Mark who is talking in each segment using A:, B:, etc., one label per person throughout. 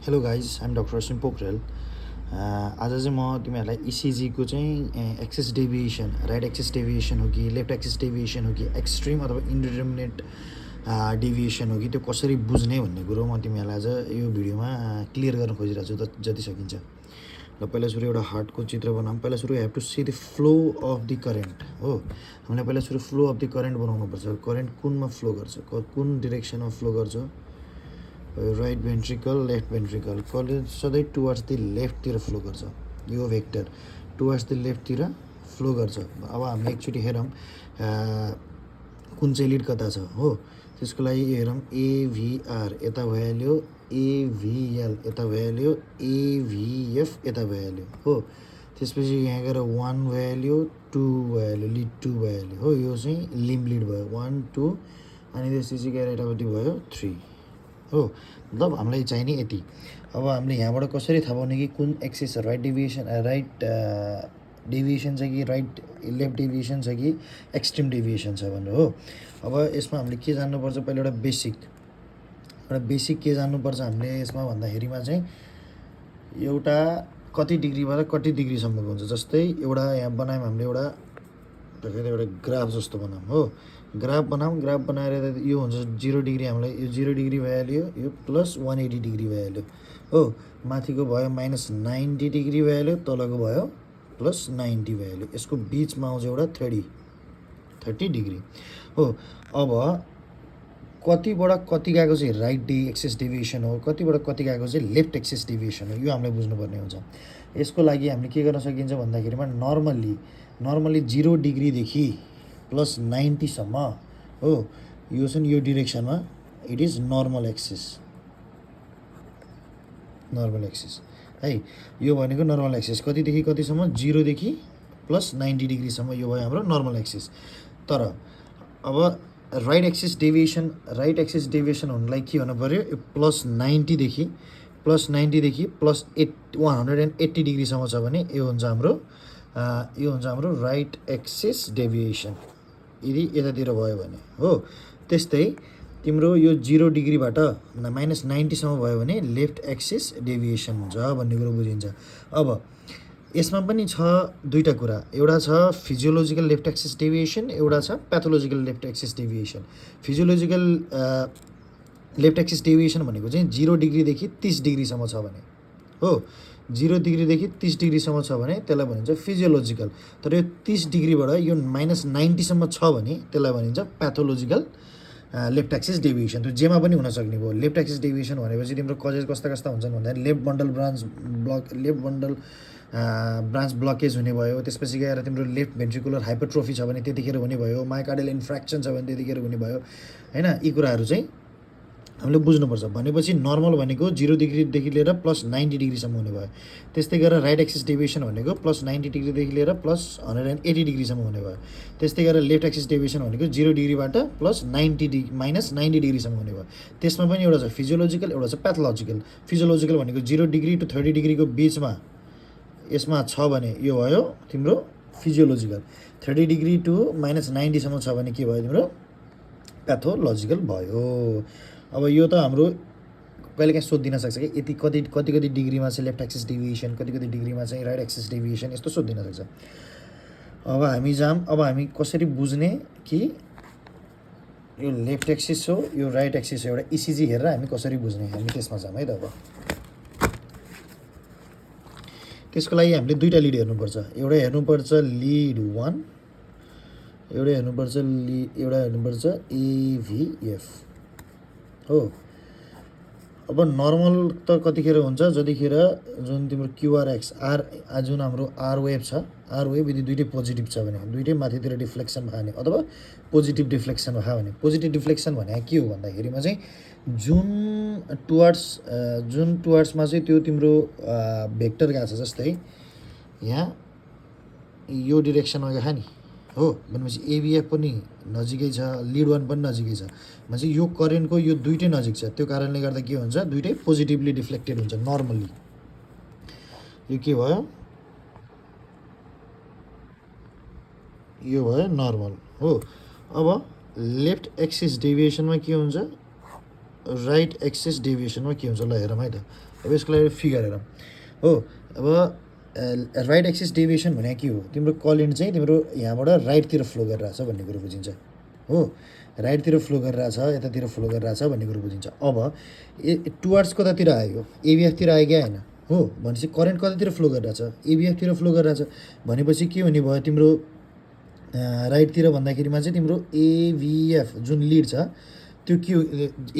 A: Hello guys I'm doctor Ashwin Pokharel. आज चाहिँ म तिमीहरूलाई इसिजीको चाहिँ axis deviation, right axis deviation हो कि लेफ्ट एक्सिस डेभिएसन हो कि एक्सट्रिम अथवा इन्डिटर्मिनेट डेभिएसन हो कि त्यो कसरी बुझ्ने भन्ने कुरो म तिमीहरूलाई आज यो भिडियोमा क्लियर गर्न खोजिरहेको छु जति सकिन्छ। ल पहिला सुरु एउटा हार्टको चित्र बनाऊँ। पहिला सुरु have to see the flow of the current हो। हामीले पहिला सुरु फ्लो अफ द करेन्ट बनाउनुपर्छ। करेन्ट कुनमा फ्लो गर्छ, कुन डिरेक्सनमा फ्लो गर्छ, राइट भेन्ट्रिकल लेफ्ट भेन्ट्रिकल कलेज सधैँ टुवर्ड्स द लेफ्टतिर फ्लो गर्छ। यो भेक्टर टुवर्ड्स द लेफ्टतिर फ्लो गर्छ। अब हामीले एकचोटि हेरौँ कुन चाहिँ लिड कता छ हो। त्यसको लागि हेरौँ एभिआर यता भइहाल्यो, एभिएल यता भइहाल्यो, एभिएफ यता भइहाल्यो हो। त्यसपछि यहाँ गएर 1 भइहाल्यो, 2 भइहाल्यो, लिड 2 भइहाल्यो हो। यो चाहिँ लिम्ब लिड भयो 1 2 अनि त्यसपछि गएर यतापट्टि भयो 3 हो। मतलब हामीलाई चाहिने यति। अब हामीले यहाँबाट कसरी थाहा पाउने कि कुन axis right deviation, right deviation छ कि राइट लेफ्ट डेभिएसन छ कि एक्सट्रिम डेभिएसन छ भनेर हो। अब यसमा हामीले के जान्नुपर्छ, पहिला एउटा बेसिक के जान्नुपर्छ हामीले यसमा भन्दाखेरिमा चाहिँ एउटा कति डिग्रीबाट कति डिग्रीसम्मको हुन्छ। जस्तै एउटा यहाँ बनायौँ हामीले एउटा ग्राफ जस्तो बनाऊँ हो। ग्राफ बनाएर यो हुन्छ 0 डिग्री, हामीलाई यो 0 डिग्री भइहाल्यो, यो प्लस 180 डिग्री भइहाल्यो हो। माथिको भयो माइनस 90 डिग्री भइहाल्यो, तलको भयो प्लस 90 भइहाल्यो। यसको बिचमा आउँछ एउटा 30 डिग्री हो। अब कतिबाट कति गएको चाहिँ राइट एक्सिस डेभिएसन हो, कतिबाट कति गएको चाहिँ लेफ्ट एक्सिस डेभिएसन हो, यो हामीले बुझ्नुपर्ने हुन्छ। यसको लागि हामीले के गर्न सकिन्छ भन्दाखेरिमा नर्मली 0 डिग्रीदेखि प्लस 90सम्म हो। यो चाहिँ यो डिरेक्सनमा इट इज नर्मल एक्सिस है। यो भनेको नर्मल एक्सिस कतिदेखि कतिसम्म, 0 देखि प्लस 90 डिग्रीसम्म यो भयो हाम्रो नर्मल एक्सिस। तर अब राइट एक्सिस डेभिएसन हुनुलाई के हुनु पऱ्यो, यो प्लस 90 देखि प्लस 180 डिग्रीसम्म छ भने यो हुन्छ हाम्रो राइट एक्सिस डेभिएसन। यदि यतातिर भयो भने हो। त्यस्तै तिम्रो यो 0 डिग्रीबाट माइनस 90सम्म भयो भने लेफ्ट एक्सिस डेभिएसन हुन्छ भन्ने कुरो बुझिन्छ। अब यसमा पनि छ दुईवटा कुरा, एउटा छ फिजियोलोजिकल लेफ्ट एक्सिस डेभिएसन, एउटा छ pathological left axis deviation. Physiological left axis deviation भनेको चाहिँ 0 डिग्रीदेखि 30 डिग्रीसम्म छ भने हो। 0 डिग्रीदेखि 30 डिग्रीसम्म छ भने त्यसलाई भनिन्छ फिजियोलोजिकल। तर यो 30 डिग्रीबाट यो माइनस 90सम्म छ भने त्यसलाई भनिन्छ प्याथोलोजिकल लेफ्ट एक्सिस डेभिएसन। त्यो जेमा पनि हुनसक्ने भयो। लेफ्ट एक्सिस डेभिएसन भनेपछि तिम्रो कजेज कस्ता हुन्छन् भन्दा लेफ्ट बन्डल ब्रान्च ब्लकेज हुने भयो। त्यसपछि गएर तिम्रो लेफ्ट भेन्ट्रिकुलर हाइपरट्रोफी छ भने त्यतिखेर हुने भयो। मायोकार्डियल इन्फ्र्याक्सन छ भने त्यतिखेर हुने भयो हैन। यी कुराहरू चाहिँ हामीले बुझ्नुपर्छ। भनेपछि नर्मल भनेको 0 डिग्रीदेखि लिएर प्लस 90 डिग्रीसम्म हुने भयो। त्यस्तै गरेर राइट एक्सिस डेभिएसन भनेको प्लस 90 डिग्रीदेखि लिएर प्लस 180 डिग्रीसम्म हुने भयो। त्यस्तै गरेर लेफ्ट एक्सिस डेभिएसन भनेको 0 डिग्रीबाट प्लस माइनस 90 डिग्रीसम्म हुने भयो। त्यसमा पनि एउटा छ फिजियोलोजिकल, एउटा छ प्याथोलोजिकल। फिजियोलोजिकल भनेको 0 डिग्री टु 30 डिग्रीको बिचमा यसमा छ भने यो भयो तिम्रो फिजियोलोजिकल। 30 डिग्री टु माइनस 90सम्म छ भने के भयो तिम्रो प्याथोलोजिकल भयो। अब यो त हाम्रो कहिलेकाहीँ सोधिदिन सक्छ कि यति कति डिग्रीमा चाहिँ लेफ्ट एक्सिस डेभिएसन, कति डिग्रीमा चाहिँ राइट एक्सिस डेभिएसन, यस्तो सोधिदिन सक्छ। अब हामी कसरी बुझ्ने कि यो लेफ्ट एक्सिस हो यो राइट एक्सिस हो, एउटा इसिजी हेरेर हामी कसरी बुझ्ने, हामी त्यसमा जाऊँ है त। अब त्यसको लागि हामीले दुईवटा लिड हेर्नुपर्छ। एउटा हेर्नुपर्छ लिड 1, एउटा हेर्नुपर्छ एभिएफ हो। अब नर्मल त कतिखेर हुन्छ, जतिखेर जुन तिम्रो क्युआरएक्स जुन हाम्रो आर वेभ छ, आर वेभ यदि दुइटै पोजिटिभ छ भने, दुइटै माथितिर डिफ्लेक्सन भयो भने अथवा पोजिटिभ डिफ्लेक्सन भयो भने। पोजिटिभ डिफ्लेक्सन भने के हो भन्दाखेरिमा चाहिँ जुन टुवर्ड्समा चाहिँ त्यो तिम्रो भेक्टर गएको छ। जस्तै यहाँ यो डिरेक्सनमा गएको नि हो भनेपछि एभिएफ पनि नजिकै छ, लिड 1 पनि नजिकै छ भनेपछि यो करेन्टको यो दुइटै नजिक छ। त्यो कारणले गर्दा के हुन्छ, दुइटै पोजिटिभली डिफ्लेक्टेड हुन्छ नर्मली। यो के भयो, यो भयो नर्मल हो। अब लेफ्ट एक्सिस डेभिएसनमा के हुन्छ, राइट एक्सिस डेभिएसनमा के हुन्छ ल हेरौँ है त। अब यसको लागि फिगर हेरौँ हो। अब राइट एक्सिस डेभिएसन भने के हो, तिम्रो करेन्ट चाहिँ तिम्रो यहाँबाट राइटतिर फ्लो गरिरहेछ भन्ने कुरो बुझिन्छ हो। राइटतिर फ्लो गरिरहेछ, यतातिर फ्लो गरिरहेछ भन्ने कुरो बुझिन्छ। अब टुवर्ड्स कतातिर आयो, एबिएफतिर आयो कि आएन हो, भनेपछि करेन्ट कतातिर फ्लो गरिरहेछ, एबिएफतिर फ्लो गरिरहेछ। भनेपछि के हुने भयो तिम्रो राइटतिर भन्दाखेरिमा चाहिँ तिम्रो एबिएफ जुन लिड छ त्यो के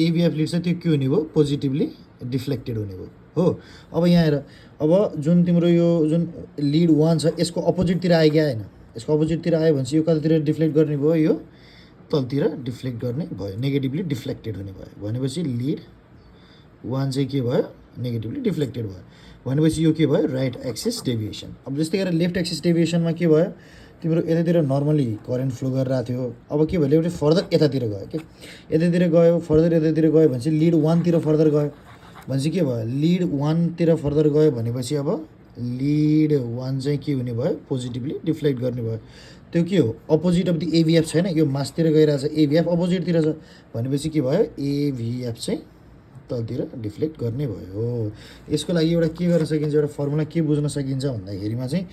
A: एबिएफ लिड छ त्यो के हुने भयो, पोजिटिभली डिफ्लेक्टेड हुने भयो हो। अब यहाँ हेर, अब जुन तिम्रो यो जुन लिड 1 छ यसको अपोजिटतिर आयो कि आएन, यसको अपोजिटतिर आयो भनेपछि यो कतातिर डिफ्लेक्ट गर्ने भयो, यो तलतिर डिफ्लेक्ट गर्ने भयो, नेगेटिभली डिफ्लेक्टेड हुने भयो। भनेपछि लिड 1 चाहिँ के भयो, नेगेटिभली डिफ्लेक्टेड भयो। भनेपछि यो के भयो, राइट एक्सिस डेभिएसन। अब जस्तै गरेर लेफ्ट एक्सिस डेभिएसनमा के भयो, तिम्रो यतातिर नर्मली करेन्ट फ्लो गरिरहेको थियो, अब के भयो एउटा फर्दर यतातिर गयो कि, यतातिर गयो फर्दर यतातिर गयो भनेपछि लिड 1 तिर फर्दर गयो भनेपछि के भयो, लिड 1 तिर फर्दर गयो भनेपछि अब लिड 1 चाहिँ के हुने भयो, पोजिटिभली डिफ्लेक्ट गर्ने भयो। त्यो के हो, अपोजिट अफ द एबिएफ छैन, यो मासतिर गइरहेछ, एबिएफ अपोजिटतिर छ भनेपछि के भयो, एबिएफ चाहिँ तलतिर डिफ्लेक्ट गर्ने भयो। यसको लागि एउटा के गर्न सकिन्छ, एउटा फर्मुला के बुझ्न सकिन्छ भन्दाखेरिमा चाहिँ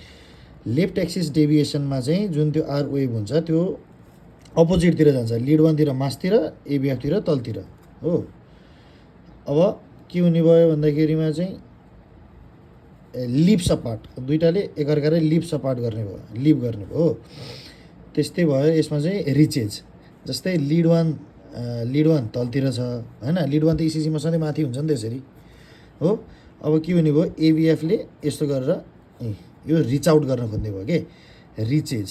A: लेफ्ट एक्सिस डेभिएसनमा चाहिँ जुन त्यो आर वेभ हुन्छ त्यो अपोजिटतिर जान्छ, लिड 1 तिर मासतिर, एबिएफतिर तलतिर हो। अब के हुने भयो भन्दाखेरिमा चाहिँ लिप्स अपार्ट, दुइटाले एकअर्काले लिप्स अपार्ट गर्ने भयो, लिप गर्ने भयो हो। त्यस्तै भयो यसमा चाहिँ रिचेज, जस्तै लिड 1 तलतिर छ होइन, लिड 1 त इसिजीमा सधैँ माथि हुन्छ नि त यसरी हो। अब के हुने भयो, एबिएफले यस्तो गरेर यो रिच आउट गर्न खोज्ने भयो कि, रिचेज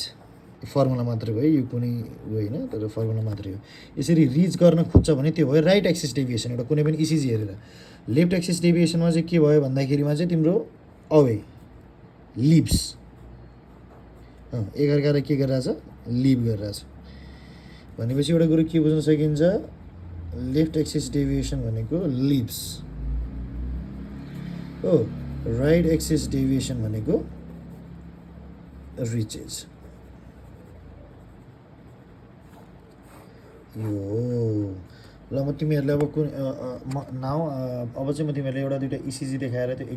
A: फर्मुला मात्रै भयो, यो कुनै होइन तर फर्मुला मात्रै हो। यसरी रिच गर्न खोज्छ भने त्यो भयो राइट एक्सिस डेभिएसन, एउटा कुनै पनि इसिजी हेरेर। लेफ्ट एक्सिस डेभिएसनमा चाहिँ के भयो भन्दाखेरिमा चाहिँ तिम्रो अवे लिप्स एकअर्कालाई के गरिरहेछ, लिभ गरिरहेछ। भनेपछि एउटा कुरो के बुझ्न सकिन्छ, लेफ्ट एक्सिस डेभिएसन भनेको लिप्स हो, राइट एक्सिस डेभिएसन भनेको रिचेज। यो ल म तिमीहरूलाई अब कुन नाउ अब चाहिँ म तिमीहरूलाई एउटा दुइटा इसिजी देखाएर त्यो